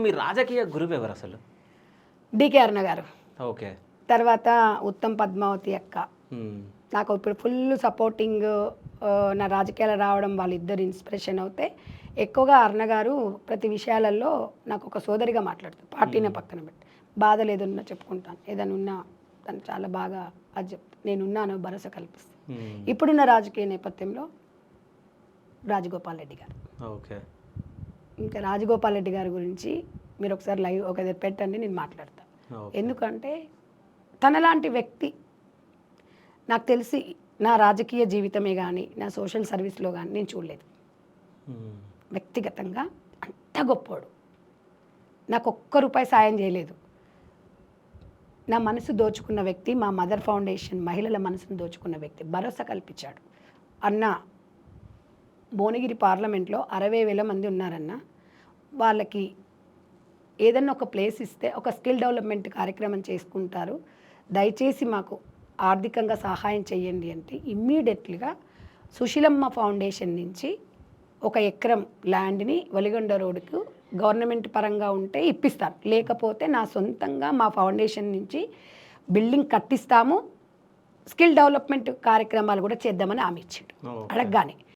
మీ రాజకీయ గురువు ఎవరు అసలు? డికే అరుణ గారు, ఓకే. తర్వాత ఉత్తమ్ పద్మావతి అక్క. నాకు ఇప్పుడు ఫుల్ సపోర్టింగ్, నా రాజకీయాలు రావడం వాళ్ళిద్దరు ఇన్స్పిరేషన్ అవుతే. ఎక్కువగా అరుణ గారు ప్రతి విషయాలలో నాకు ఒక సోదరిగా మాట్లాడుతారు. పార్టీని పక్కన పెట్టి బాధలు ఏదన్నా చెప్పుకుంటాను, ఏదైనా ఉన్నా తను చాలా బాగా అది చెప్తాను, నేనున్నాను భరోసా కల్పిస్తాను. ఇప్పుడున్న రాజకీయ నేపథ్యంలో రాజగోపాల్ రెడ్డి గారు. ఓకే. ఇంకా రాజగోపాల్ రెడ్డి గారి గురించి మీరు ఒకసారి లైవ్ ఒక పెట్టండి, నేను మాట్లాడతాను. ఎందుకంటే తనలాంటి వ్యక్తి నాకు తెలిసి నా రాజకీయ జీవితమే కానీ నా సోషల్ సర్వీస్లో కానీ నేను చూడలేదు. వ్యక్తిగతంగా అంత గొప్పోడు, నాకు ఒక్క రూపాయి సాయం చేయలేదు. నా మనసు దోచుకున్న వ్యక్తి, మా మదర్ ఫౌండేషన్ మహిళల మనసును దోచుకున్న వ్యక్తి, భరోసా కల్పించాడు. అన్న భువనగిరి పార్లమెంట్లో 60,000 మంది ఉన్నారన్న, వాళ్ళకి ఏదన్నా ఒక ప్లేస్ ఇస్తే ఒక స్కిల్ డెవలప్మెంట్ కార్యక్రమం చేసుకుంటారు, దయచేసి మాకు ఆర్థికంగా సహాయం చేయండి అంటే ఇమ్మీడియట్లీగా సుశీలమ్మ ఫౌండేషన్ నుంచి 1 ఎకరం ల్యాండ్ని వలిగొండ రోడ్డుకు గవర్నమెంట్ పరంగా ఉంటే ఇప్పిస్తాను, లేకపోతే నా సొంతంగా మా ఫౌండేషన్ నుంచి బిల్డింగ్ కట్టిస్తాము, స్కిల్ డెవలప్మెంట్ కార్యక్రమాలు కూడా చేద్దామని హామీ ఇచ్చాడు. అడగగానే